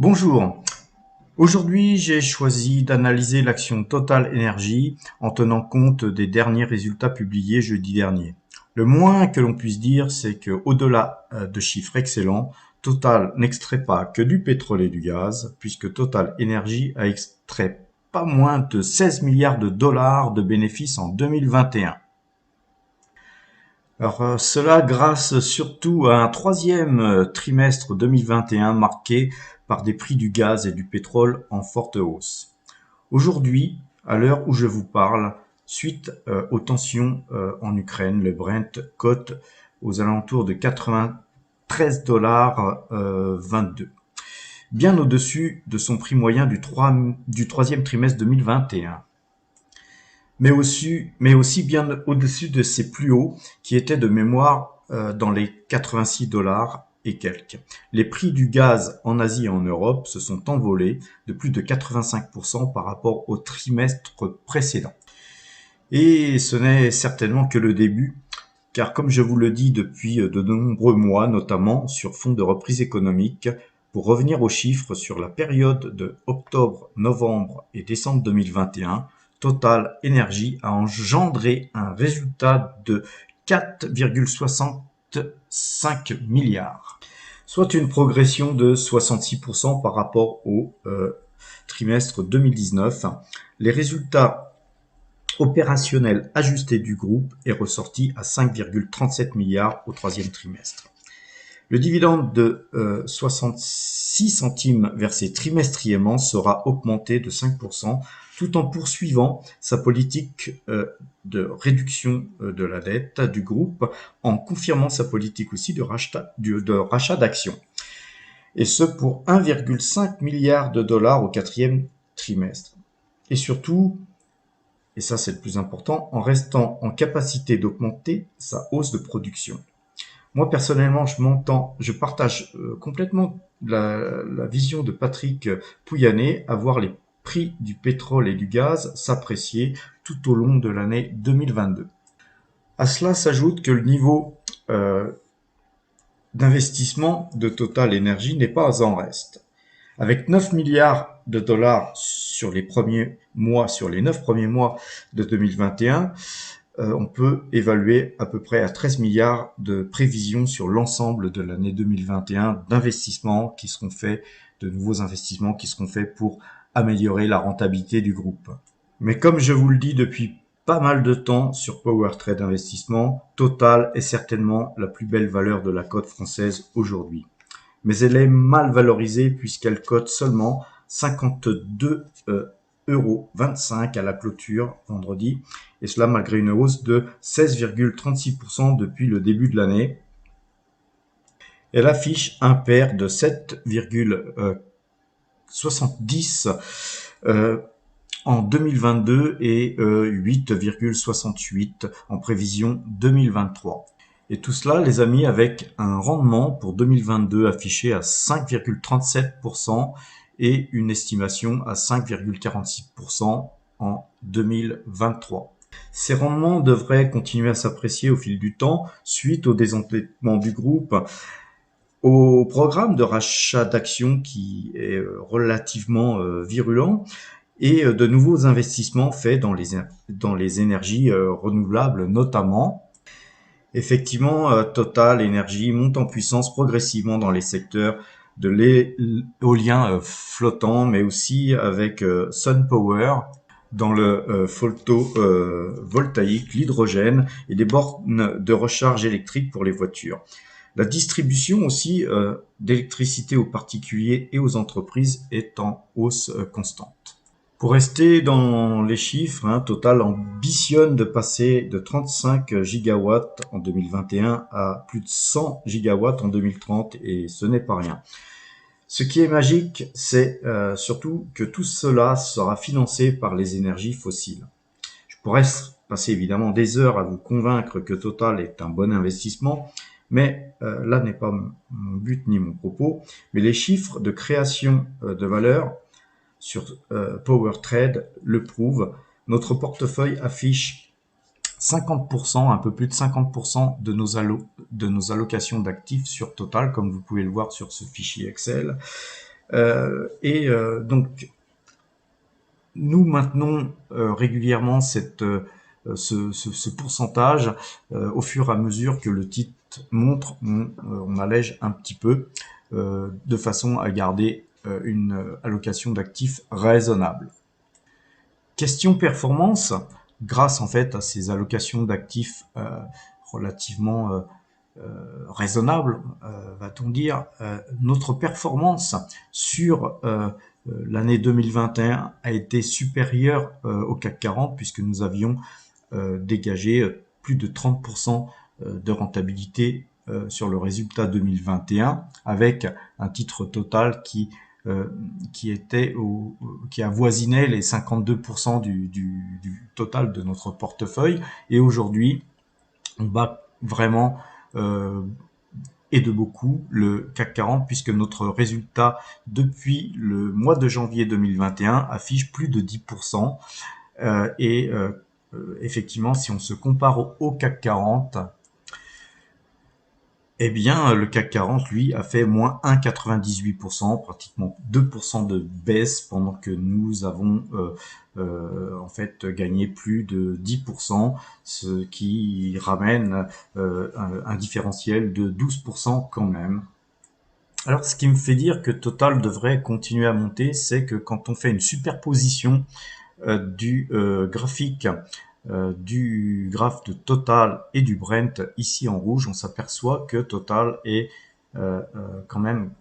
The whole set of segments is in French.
Bonjour, aujourd'hui j'ai choisi d'analyser l'action Total Energy en tenant compte des derniers résultats publiés jeudi dernier. Le moins que l'on puisse dire, c'est que au-delà de chiffres excellents, Total n'extrait pas que du pétrole et du gaz, puisque Total Energy a extrait pas moins de 16 milliards de dollars de bénéfices en 2021. Alors, cela grâce surtout à un troisième trimestre 2021 marqué par des prix du gaz et du pétrole en forte hausse. Aujourd'hui, à l'heure où je vous parle, suite aux tensions en Ukraine, le Brent cote aux alentours de 93 dollars 22, bien au-dessus de son prix moyen du troisième trimestre 2021. Mais aussi bien au-dessus de ses plus hauts, qui étaient de mémoire dans les 86 dollars et quelques. Les prix du gaz en Asie et en Europe se sont envolés de plus de 85% par rapport au trimestre précédent. Et ce n'est certainement que le début, car comme je vous le dis depuis de nombreux mois, notamment sur fond de reprise économique, pour revenir aux chiffres sur la période de octobre, novembre et décembre 2021, Total Energy a engendré un résultat de 4,65 milliards, soit une progression de 66% par rapport au trimestre 2019. Les résultats opérationnels ajustés du groupe est ressorti à 5,37 milliards au troisième trimestre. Le dividende de 66 centimes versé trimestriellement sera augmenté de 5%, tout en poursuivant sa politique de réduction de la dette du groupe, en confirmant sa politique aussi de rachat d'actions. Et ce pour 1,5 milliard de dollars au quatrième trimestre. Et surtout, et ça c'est le plus important, en restant en capacité d'augmenter sa hausse de production. Moi, personnellement, je partage complètement la vision de Patrick Pouyanné, à voir les prix du pétrole et du gaz s'apprécier tout au long de l'année 2022. À cela s'ajoute que le niveau d'investissement de Total Energy n'est pas en reste. Avec 9 milliards de dollars sur les 9 premiers mois de 2021, on peut évaluer à peu près à 13 milliards de prévisions sur l'ensemble de l'année 2021 d'investissements qui seront faits, de nouveaux investissements qui seront faits pour améliorer la rentabilité du groupe. Mais comme je vous le dis depuis pas mal de temps sur Power Trade Investissement, Total est certainement la plus belle valeur de la cote française aujourd'hui. Mais elle est mal valorisée puisqu'elle cote seulement 52,25 € à la clôture vendredi, et cela malgré une hausse de 16,36% depuis le début de l'année. Elle affiche un PER de 7,70 en 2022 et 8,68 en prévision 2023. Et tout cela, les amis, avec un rendement pour 2022 affiché à 5,37% et une estimation à 5,46% en 2023. Ces rendements devraient continuer à s'apprécier au fil du temps suite au désendettement du groupe, au programme de rachat d'actions qui est relativement virulent, et de nouveaux investissements faits dans les énergies renouvelables notamment. Effectivement, Total Energy monte en puissance progressivement dans les secteurs de l'éolien flottant, mais aussi avec SunPower dans le photovoltaïque, l'hydrogène et des bornes de recharge électrique pour les voitures. La distribution aussi d'électricité aux particuliers et aux entreprises est en hausse constante. Pour rester dans les chiffres, Total ambitionne de passer de 35 gigawatts en 2021 à plus de 100 gigawatts en 2030, et ce n'est pas rien. Ce qui est magique, c'est surtout que tout cela sera financé par les énergies fossiles. Je pourrais passer évidemment des heures à vous convaincre que Total est un bon investissement, mais là n'est pas mon but ni mon propos. Mais les chiffres de création de valeur sur Power Trade le prouve. Notre portefeuille affiche 50%, un peu plus de 50% de nos allocations d'actifs sur Total, comme vous pouvez le voir sur ce fichier Excel. Donc, nous maintenons régulièrement ce pourcentage au fur et à mesure que le titre montre, on allège un petit peu de façon à garder une allocation d'actifs raisonnable. Question performance, grâce en fait à ces allocations d'actifs relativement raisonnable, va-t-on dire, notre performance sur l'année 2021 a été supérieure au CAC 40 puisque nous avions dégagé plus de 30% de rentabilité sur le résultat 2021 avec un titre total qui avoisinait les 52% du total de notre portefeuille. Et aujourd'hui, on bat vraiment et de beaucoup le CAC 40 puisque notre résultat depuis le mois de janvier 2021 affiche plus de 10%. Effectivement, si on se compare au CAC 40, eh bien, le CAC 40, lui, a fait moins 1,98%, pratiquement 2% de baisse, pendant que nous avons en fait gagné plus de 10%, ce qui ramène un différentiel de 12% quand même. Alors, ce qui me fait dire que Total devrait continuer à monter, c'est que quand on fait une superposition du graphique du graphe de Total et du Brent ici en rouge, on s'aperçoit que Total est quand même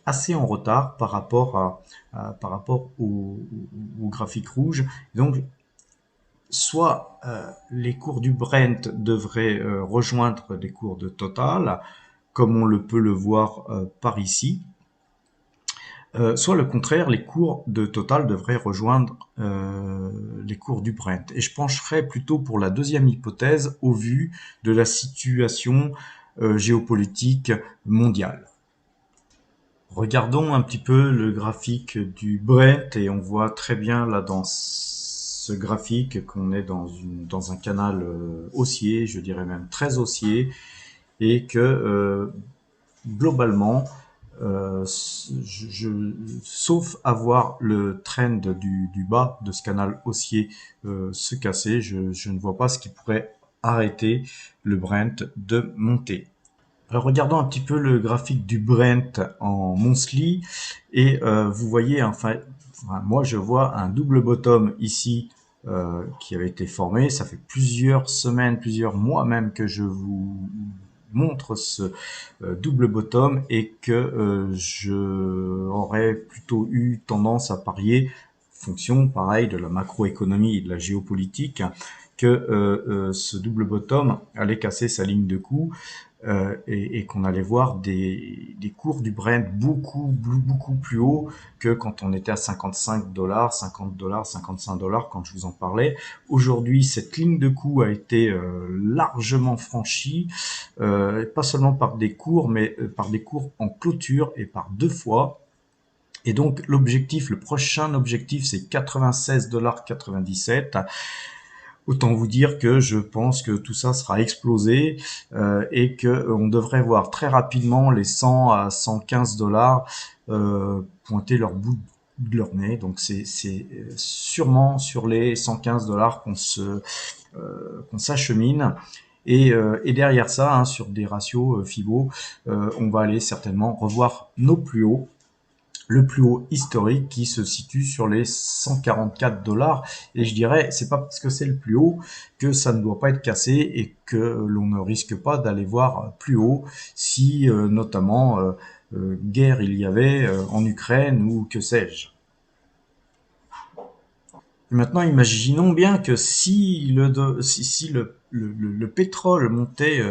assez en retard par rapport au graphique rouge. Donc, soit les cours du Brent devraient rejoindre les cours de Total, comme on peut le voir par ici, soit le contraire, les cours de Total devraient rejoindre les cours du Brent. Et je pencherais plutôt pour la deuxième hypothèse au vu de la situation géopolitique mondiale. Regardons un petit peu le graphique du Brent et on voit très bien là dans ce graphique qu'on est dans un canal haussier, je dirais même très haussier, et que globalement, sauf avoir le trend du bas de ce canal haussier se casser, je ne vois pas ce qui pourrait arrêter le Brent de monter. Alors regardons un petit peu le graphique du Brent en monthly et vous voyez moi je vois un double bottom ici qui avait été formé. Ça fait plusieurs semaines, plusieurs mois même que je vous montre ce double bottom et que je aurais plutôt eu tendance à parier, fonction pareil de la macroéconomie et de la géopolitique, que ce double bottom allait casser sa ligne de coup et qu'on allait voir des cours du Brent beaucoup plus haut que quand on était à 55 dollars, 50 dollars, 55 dollars quand je vous en parlais. Aujourd'hui, cette ligne de coup a été largement franchie, pas seulement par des cours, mais par des cours en clôture et par deux fois. Et donc l'objectif, le prochain objectif, c'est 96,97 $. Autant vous dire que je pense que tout ça sera explosé et que on devrait voir très rapidement les 100 à 115 dollars pointer leur bout de leur nez. Donc c'est sûrement sur les 115 dollars qu'on s'achemine. Et derrière ça, hein, sur des ratios Fibo, on va aller certainement revoir nos plus hauts. Le plus haut historique qui se situe sur les 144 dollars. Et je dirais, c'est pas parce que c'est le plus haut que ça ne doit pas être cassé et que l'on ne risque pas d'aller voir plus haut si notamment guerre il y avait en Ukraine ou que sais-je. Maintenant, imaginons bien que si le pétrole montait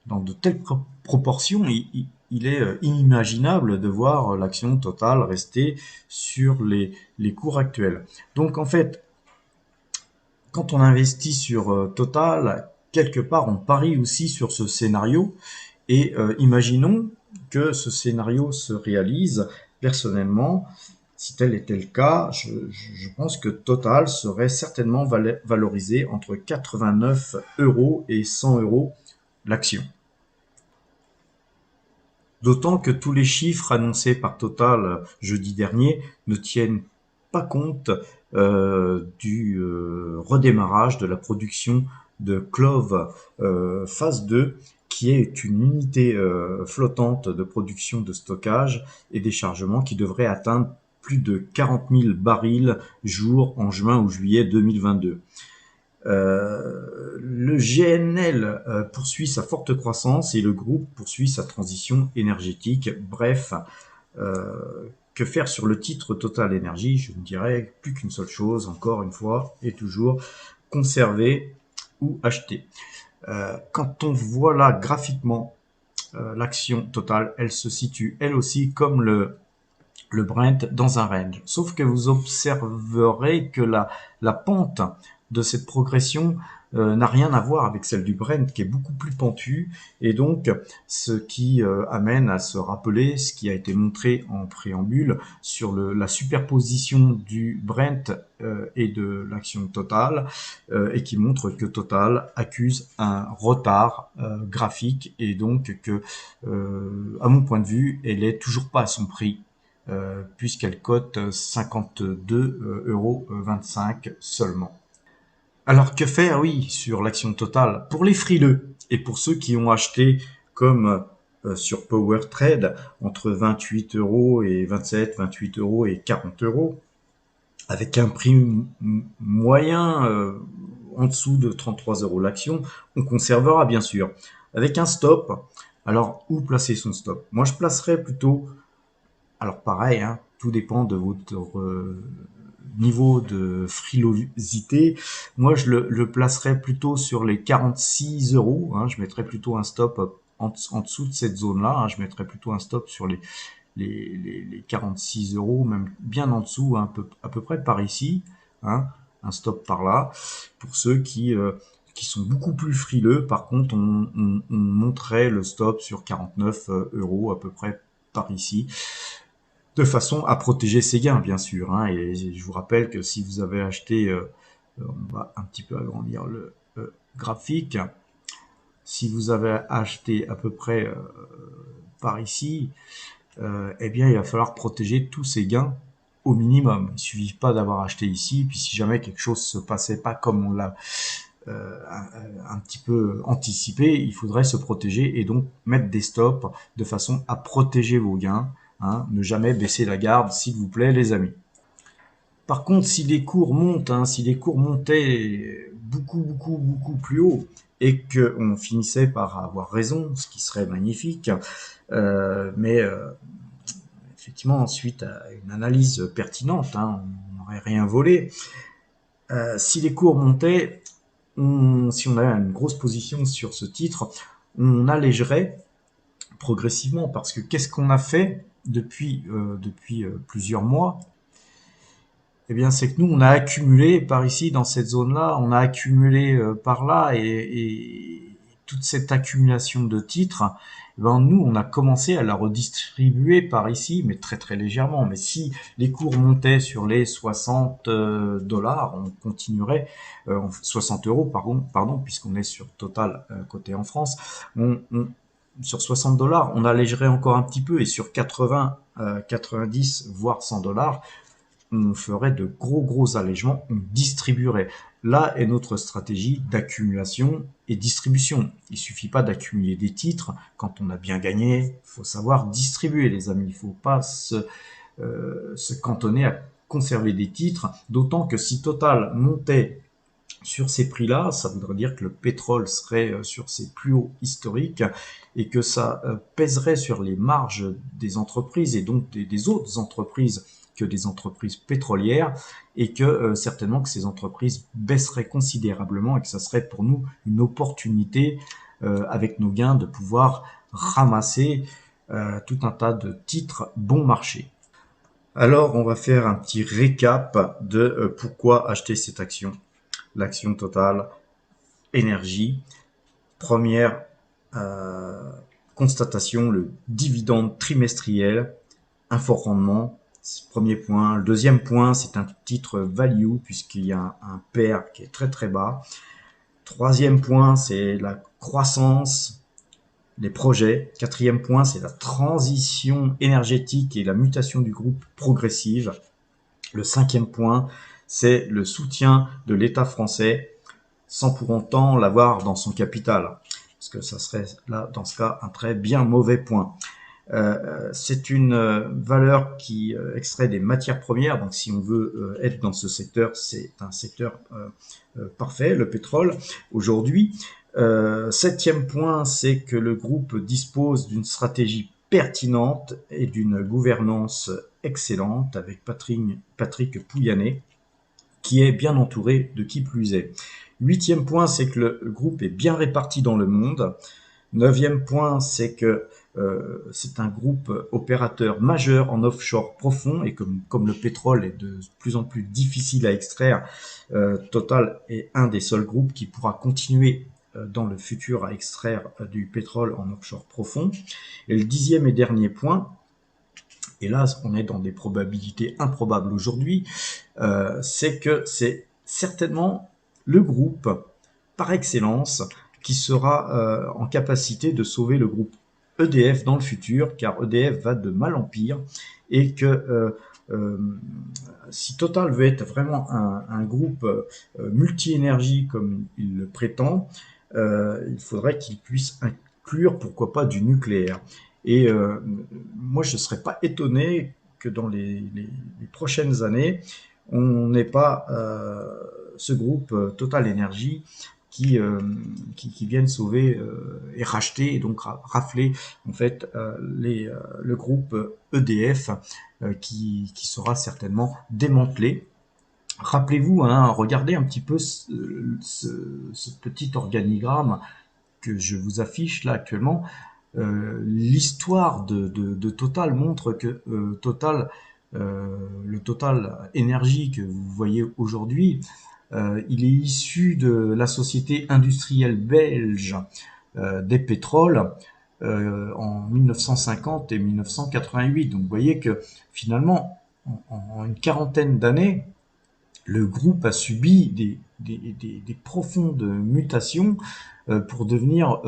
dans de telles proportions, il est inimaginable de voir l'action Total rester sur les cours actuels. Donc en fait, quand on investit sur Total, quelque part on parie aussi sur ce scénario et imaginons que ce scénario se réalise. Personnellement, si tel était le cas, je pense que Total serait certainement valorisé entre 89 € et 100 € l'action. D'autant que tous les chiffres annoncés par Total jeudi dernier ne tiennent pas compte du redémarrage de la production de Clove phase 2, qui est une unité flottante de production de stockage et déchargement qui devrait atteindre plus de 40 000 barils jour en juin ou juillet 2022. Le GNL poursuit sa forte croissance et le groupe poursuit sa transition énergétique. Bref, que faire sur le titre Total Energy? Je ne dirais plus qu'une seule chose, encore une fois et toujours, conserver ou acheter. Quand on voit là graphiquement l'action Total, elle se situe elle aussi comme le Brent dans un range. Sauf que vous observerez que la pente de cette progression n'a rien à voir avec celle du Brent qui est beaucoup plus pentue, et donc ce qui amène à se rappeler ce qui a été montré en préambule sur la superposition du Brent et de l'action Total, et qui montre que Total accuse un retard graphique, et donc que à mon point de vue elle est toujours pas à son prix, puisqu'elle cote 52,25 € seulement. Alors que faire, oui, sur l'action Total pour les frileux et pour ceux qui ont acheté comme sur Power Trade entre 28 € et 27, 28 € et 40 € avec un prix moyen en dessous de 33 € l'action, on conservera bien sûr avec un stop. Alors où placer son stop? Moi je placerais plutôt, alors pareil, hein, tout dépend de votre niveau de frilosité. Moi, je le placerais plutôt sur les 46 €. Hein, je mettrais plutôt un stop en dessous de cette zone-là. Hein, je mettrais plutôt un stop sur les 46 €, même bien en dessous, hein, à peu près par ici. Hein, un stop par là. Pour ceux qui sont beaucoup plus frileux, par contre, on monterait le stop sur 49 € à peu près par ici, de façon à protéger ses gains, bien sûr. Hein, et je vous rappelle que si vous avez acheté, on va un petit peu agrandir le graphique, si vous avez acheté à peu près par ici, eh bien il va falloir protéger tous ses gains au minimum. Il suffit pas d'avoir acheté ici, puis si jamais quelque chose se passait pas comme on l'a un petit peu anticipé, il faudrait se protéger et donc mettre des stops de façon à protéger vos gains. Hein, ne jamais baisser la garde, s'il vous plaît, les amis. Par contre, si les cours montent, hein, si les cours montaient beaucoup plus haut et qu'on finissait par avoir raison, ce qui serait magnifique, mais effectivement, ensuite à une analyse pertinente, hein, on n'aurait rien volé. Si les cours montaient, si on avait une grosse position sur ce titre, on allégerait progressivement, parce que qu'est-ce qu'on a fait depuis plusieurs mois? Eh bien, c'est que nous, on a accumulé par ici, dans cette zone-là, on a accumulé par là, et toute cette accumulation de titres, eh ben, nous, on a commencé à la redistribuer par ici, mais très légèrement. Mais si les cours montaient sur les 60 $, on continuerait, 60 €, pardon, puisqu'on est sur Total coté en France, sur 60 $, on allégerait encore un petit peu, et sur 80, 90, voire 100 $, on ferait de gros allègements, on distribuerait. Là est notre stratégie d'accumulation et distribution. Il suffit pas d'accumuler des titres. Quand on a bien gagné, il faut savoir distribuer, les amis. Il faut pas se cantonner à conserver des titres, d'autant que si Total montait sur ces prix-là, ça voudrait dire que le pétrole serait sur ses plus hauts historiques, et que ça pèserait sur les marges des entreprises, et donc des autres entreprises que des entreprises pétrolières, et que certainement que ces entreprises baisseraient considérablement, et que ça serait pour nous une opportunité avec nos gains de pouvoir ramasser tout un tas de titres bon marché. Alors on va faire un petit récap de pourquoi acheter cette action. L'action Total Énergie. Première constatation, le dividende trimestriel, un fort rendement. Premier point. Le deuxième point, c'est un titre value, puisqu'il y a un PER qui est très bas. Troisième point, c'est la croissance les projets. Quatrième point, c'est la transition énergétique et la mutation du groupe progressive. Le cinquième point, c'est le soutien de l'État français sans pour autant l'avoir dans son capital. Parce que ça serait là, dans ce cas, un très bien mauvais point. C'est une valeur qui extrait des matières premières. Donc, si on veut être dans ce secteur, c'est un secteur parfait, le pétrole. Aujourd'hui, septième point, c'est que le groupe dispose d'une stratégie pertinente et d'une gouvernance excellente avec Patrick Pouyanné, qui est bien entouré de qui plus est. Huitième point, c'est que le groupe est bien réparti dans le monde. Neuvième point, c'est que c'est un groupe opérateur majeur en offshore profond et comme le pétrole est de plus en plus difficile à extraire, Total est un des seuls groupes qui pourra continuer dans le futur à extraire du pétrole en offshore profond. Et le dixième et dernier point, et là on est dans des probabilités improbables aujourd'hui, c'est que c'est certainement le groupe par excellence qui sera en capacité de sauver le groupe EDF dans le futur, car EDF va de mal en pire, et que si Total veut être vraiment un groupe multi-énergie comme il le prétend, il faudrait qu'il puisse inclure, pourquoi pas, du nucléaire. Et moi, je ne serais pas étonné que dans les prochaines années, on n'ait pas ce groupe Total Energy qui viennent sauver et racheter et donc rafler en fait le groupe EDF qui sera certainement démantelé. Rappelez-vous, hein, regardez un petit peu ce petit organigramme que je vous affiche là actuellement. L'histoire de Total montre que Total, le Total Énergie que vous voyez aujourd'hui, il est issu de la société industrielle belge des pétroles en 1950 et 1988. Donc vous voyez que finalement, en une quarantaine d'années, le groupe a subi des profondes mutations pour devenir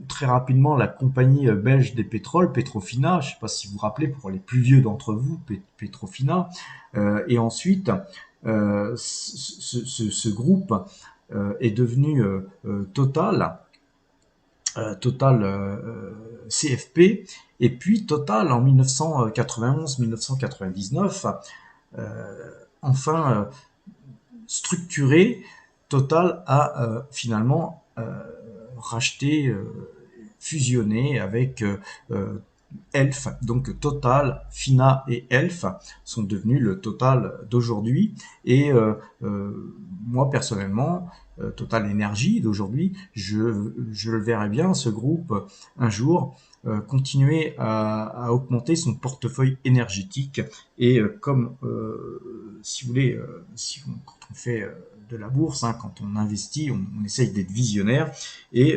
très rapidement la compagnie belge des pétroles, Petrofina. Je ne sais pas si vous vous rappelez, pour les plus vieux d'entre vous, Petrofina. Et ensuite, ce groupe est devenu Total, CFP, et puis Total en 1991-1999, enfin structuré. Total a finalement racheté, fusionné avec Elf. Donc Total, Fina et Elf sont devenus le Total d'aujourd'hui. Et moi personnellement, Total Énergie d'aujourd'hui, je le verrais bien, ce groupe, un jour, continuer à augmenter son portefeuille énergétique. Et comme, si vous voulez, quand on fait de la bourse, hein, quand on investit, on essaye d'être visionnaire. Et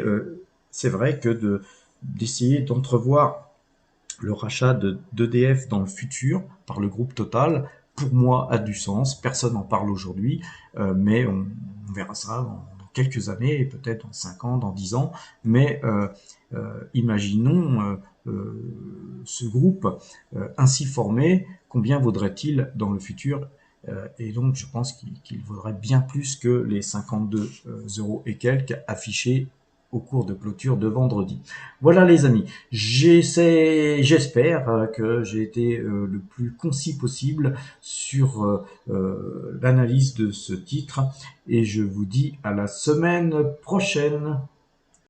c'est vrai que d'essayer d'entrevoir le rachat d'EDF dans le futur par le groupe Total, pour moi, a du sens. Personne n'en parle aujourd'hui, mais on verra ça dans quelques années, peut-être dans 5 ans, dans 10 ans. Mais imaginons ce groupe ainsi formé, combien vaudrait-il dans le futur? Et donc, je pense qu'il vaudrait bien plus que les 52 euros et quelques affichés au cours de clôture de vendredi. Voilà les amis, j'espère que j'ai été le plus concis possible sur l'analyse de ce titre et je vous dis à la semaine prochaine.